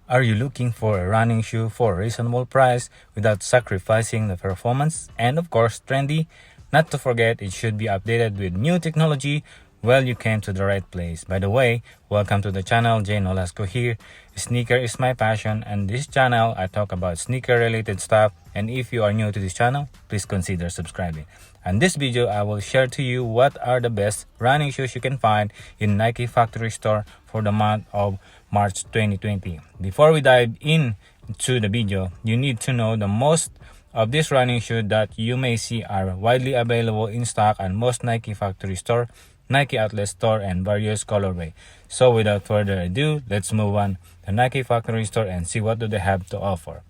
Are you looking for a running shoe for a reasonable price without sacrificing the performance and of course trendy? Not to forget, it should be updated with new technology. Well, you came to the right place. By the way, welcome to the channel. Nolasco here. Sneaker is my passion, and this channel I talk about sneaker related stuff, and if you are new to this channel, please consider subscribing. In this video, I will share to you what are the best running shoes you can find in Nike factory store for the month of March 2020. Before we dive into the video, you need to know the most of these running shoes that you may see are widely available in stock at most Nike factory store, Nike outlet store, and various colorway. So without further ado, let's move on to Nike factory store and see what do they have to offer.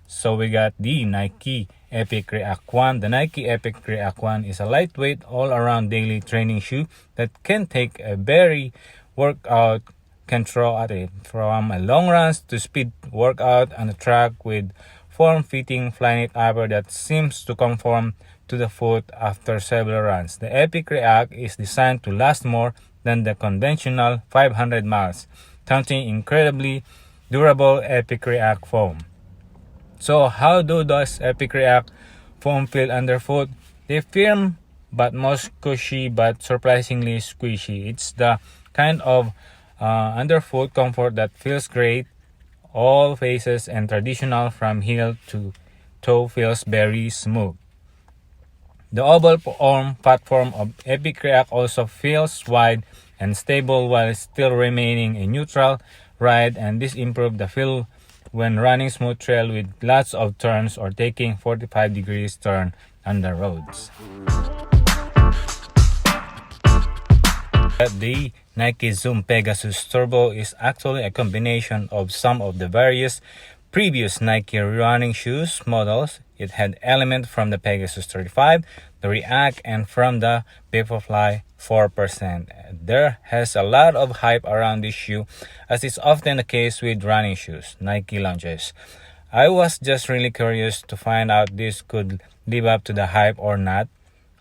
So we got the Nike Epic React 1. The Nike Epic React 1 is a lightweight all-around daily training shoe that can take a very workout control at it, from a long runs to speed workout on the track with form-fitting Flyknit upper that seems to conform to the foot after several runs. The Epic React is designed to last more than the conventional 500 miles, counting incredibly durable Epic React foam. So how do those Epic React foam feel underfoot? They're firm but most cushy but surprisingly squishy. It's the kind of underfoot comfort that feels great. All faces and traditional from heel to toe feels very smooth. The oval arm platform of Epic React also feels wide and stable while still remaining a neutral ride, and this improves the feel when running smooth trail with lots of turns or taking 45 degrees turn on the roads. The Nike Zoom Pegasus Turbo is actually a combination of some of the various previous Nike running shoes models. It had elements from the Pegasus 35, the React, and from the Vaporfly 4%. There has a lot of hype around this shoe, as is often the case with running shoes Nike launches. I was just really curious to find out this could live up to the hype or not.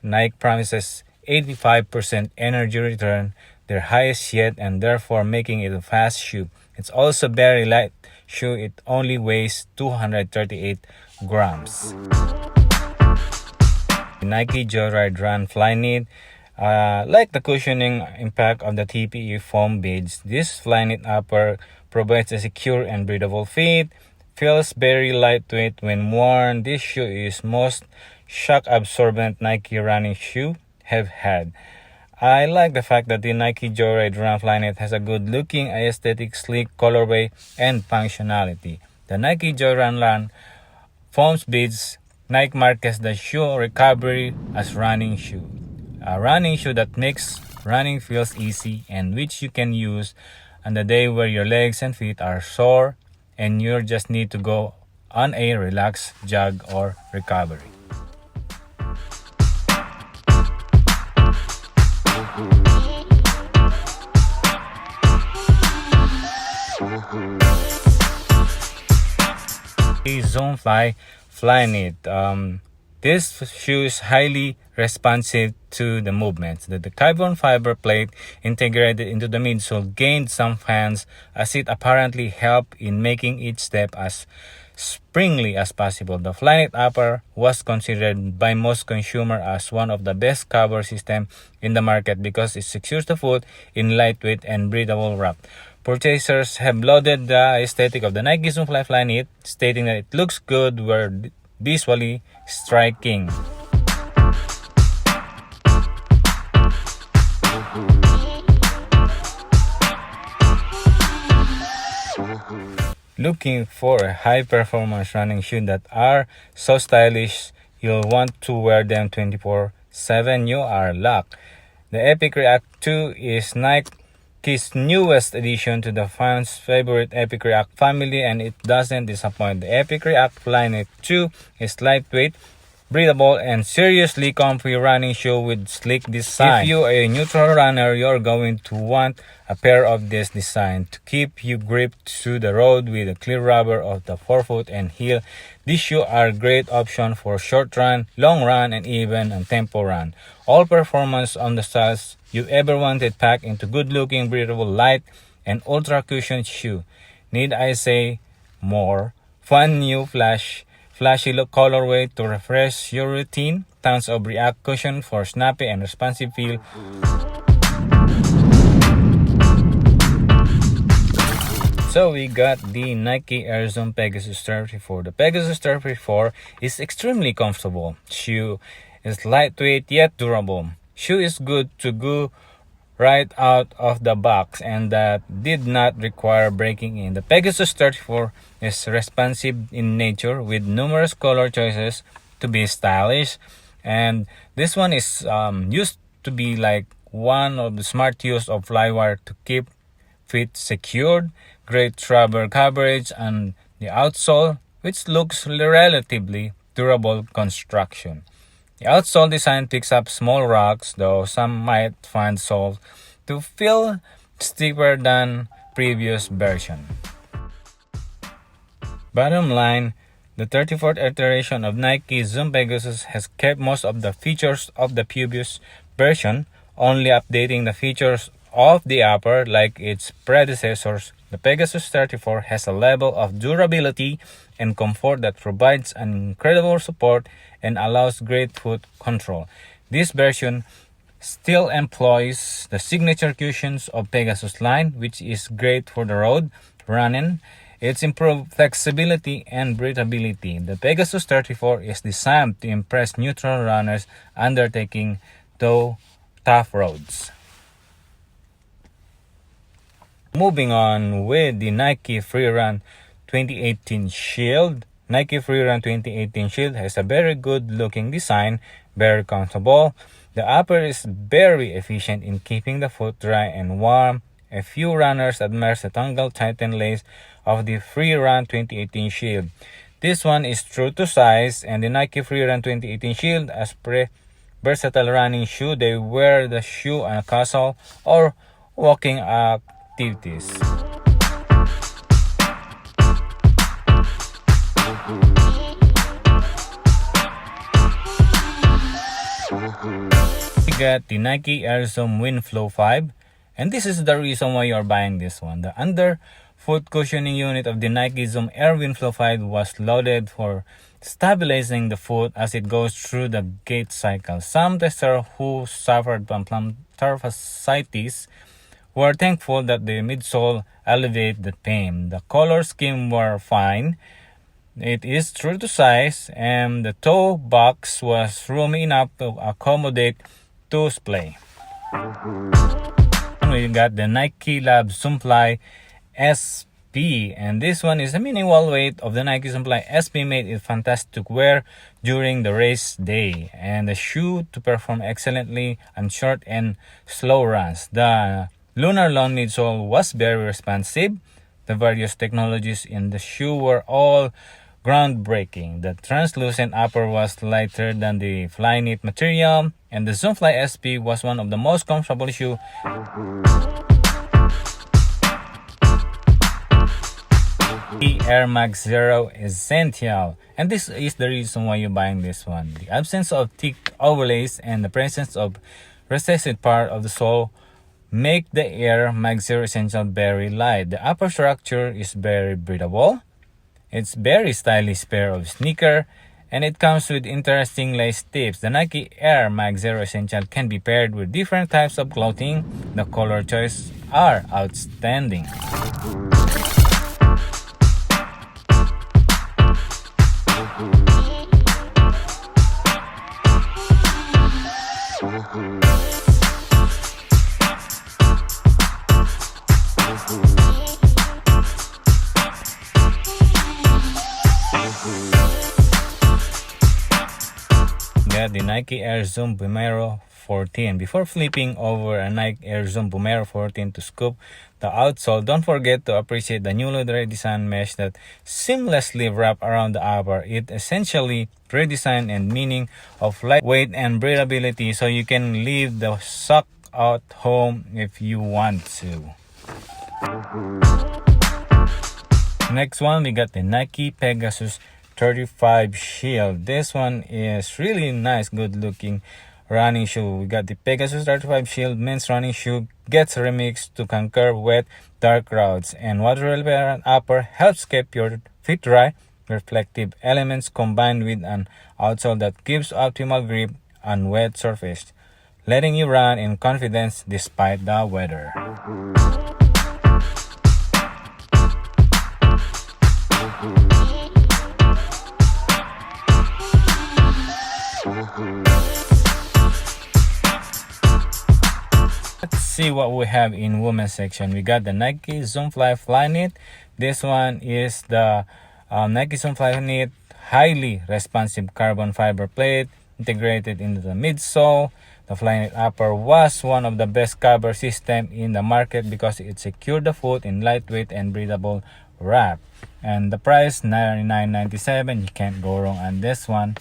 Nike promises 85% energy return, their highest yet, and therefore making it a fast shoe. It's also very light shoe. It only weighs 238 grams. The Nike Joyride Run Flyknit. Like the cushioning impact of the TPE foam beads, this Flyknit upper provides a secure and breathable fit. Feels very lightweight when worn. This shoe is most shock-absorbent Nike running shoe have had. I like the fact that the Nike Joyride Run Flyknit has a good-looking, aesthetic, sleek colorway and functionality. The Nike Joyride Run foam beads. Nike markets the shoe recovery as running shoe. A running shoe that makes running feels easy and which you can use on the day where your legs and feet are sore and you just need to go on a relaxed jog or recovery. The Zoom Flyknit. This shoe is highly responsive to the movements. The carbon fiber plate integrated into the midsole gained some fans as it apparently helped in making each step as springly as possible. The Flyknit upper was considered by most consumers as one of the best cover systems in the market because it secures the foot in lightweight and breathable wrap. Purchasers have lauded the aesthetic of the Nike Zoom Flyknit, stating that it looks good, were visually striking. Looking for a high-performance running shoe that are so stylish you'll want to wear them 24/7, you are lucky. The Epic React 2 is Nike's newest addition to the fans' favorite Epic React family, and it doesn't disappoint. The Epic React Flyknit 2 is lightweight, breathable, and seriously comfy running shoe with sleek design. If you are a neutral runner, you're going to want a pair of this design to keep you gripped to the road with a clear rubber of the forefoot and heel. These shoes are a great option for short run, long run, and even a tempo run. All performance on the styles you ever wanted packed into good-looking, breathable, light, and ultra-cushioned shoe. Need I say more fun new flashy look colorway to refresh your routine, tons of React cushion for snappy and responsive feel. So we got the Nike Air Zoom Pegasus 34. The Pegasus 34 is extremely comfortable. Shoe is lightweight yet durable. Shoe is good to go right out of the box and that did not require breaking in. The Pegasus 34 is responsive in nature with numerous color choices to be stylish, and this one is used to be like one of the smart use of flywire to keep feet secured. Great rubber coverage on the outsole, which looks relatively durable construction. The outsole design picks up small rocks, though some might find soles to feel stiffer than previous version. Bottom line, the 34th iteration of Nike Zoom Pegasus has kept most of the features of the previous version, only updating the features of the upper like its predecessors. The Pegasus 34 has a level of durability and comfort that provides an incredible support and allows great foot control. This version still employs the signature cushions of Pegasus line, which is great for the road running. It's improved flexibility and breathability. The Pegasus 34 is designed to impress neutral runners undertaking tough roads. Moving on with the Nike Freerun 2018 Shield. Nike Freerun 2018 Shield has a very good looking design, very comfortable. The upper is very efficient in keeping the foot dry and warm. A few runners admire the tangle tightened lace of the Freerun 2018 Shield. This one is true to size, and the Nike Freerun 2018 Shield as versatile running shoe. They wear the shoe on a casual or walking activities. We got the Nike Air Zoom Windflow 5, and this is the reason why you're buying this one. The underfoot cushioning unit of the Nike Zoom Air Windflow 5 was loaded for stabilizing the foot as it goes through the gait cycle. Some testers who suffered from plantar fasciitis were thankful that the midsole alleviated the pain. The color scheme were fine. It is true to size, and the toe box was roomy enough to accommodate two splay. We got the Nike Labsim Fly SP, and this one is a mini wall weight of the Nike Labsim Fly SP, made it fantastic to wear during the race day, and the shoe to perform excellently on short and slow runs. The lunar long midsole was very responsive. The various technologies in the shoe were all groundbreaking. The translucent upper was lighter than the FlyKnit material, and the Zoom Fly SP was one of the most comfortable shoes. The Air Max Zero Essential, and this is the reason why you're buying this one. The absence of thick overlays and the presence of recessed part of the sole make the Air Max Zero Essential very light. The upper structure is very breathable. It's very stylish pair of sneaker, and it comes with interesting lace tips. The Nike Air Max Zero Essential can be paired with different types of clothing. The color choices are outstanding. The Nike Air Zoom Vomero 14. Before flipping over a Nike Air Zoom Vomero 14 to scoop the outsole, don't forget to appreciate the newly redesigned mesh that seamlessly wrap around the upper. It essentially redesigned and meaning of lightweight and breathability, so you can leave the sock at home if you want to. Next one, we got the Nike Pegasus 35 Shield. This one is really nice, good looking running shoe. We got the Pegasus 35 Shield men's running shoe, gets remixed to conquer wet, dark roads, and water repellent upper helps keep your fit dry, reflective elements combined with an outsole that gives optimal grip on wet surface, letting you run in confidence despite the weather. Let's see what we have in women's section. We got the NIKE FLYKNIT. This one is the NIKE FLYKNIT highly responsive carbon fiber plate integrated into the midsole. The FLYKNIT upper was one of the best cover system in the market because it secured the foot in lightweight and breathable wrap. And the price $99.97. You can't go wrong on this one.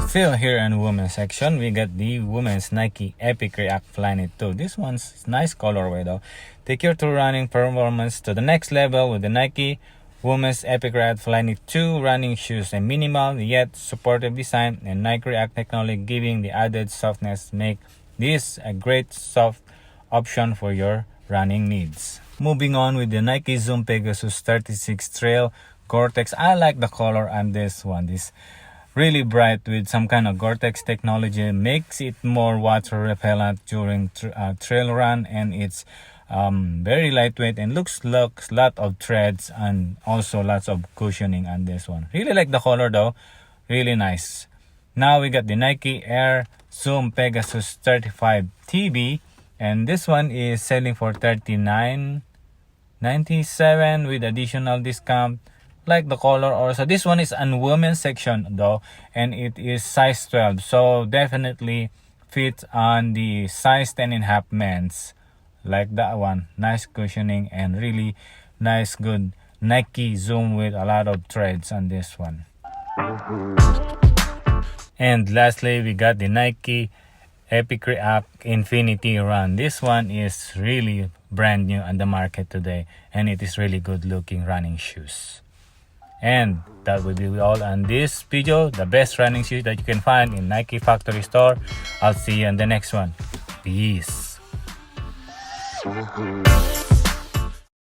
Still here in women's section, we got the women's NIKE EPIC REACT FLYKNIT 2. This one's nice colorway though. Take your true running performance to the next level with the NIKE Women's EPIC REACT FLYKNIT 2 running shoes. A minimal yet supportive design and NIKE React technology giving the added softness make this a great soft option for your running needs. Moving on with the Nike Zoom Pegasus 36 Trail Cortex. I like the color on this one. This really bright with some kind of Cortex technology makes it more water repellent during trail run, and it's very lightweight and looks lot of threads and also lots of cushioning on this one. Really like the color though, really nice. Now we got the Nike Air Zoom Pegasus 35 TB, and this one is selling for $39.97 with additional discount. Like the color also. This one is on women's section though, and it is size 12, so definitely fits on the size 10.5 men's. Like that one, nice cushioning and really nice good Nike Zoom with a lot of threads on this one. And lastly, we got the Nike Epic React Infinity Run. This one is really brand new on the market today, and it is really good looking running shoes. And that will be all on this video, the best running shoes that you can find in Nike factory store. I'll see you in the next one. Peace.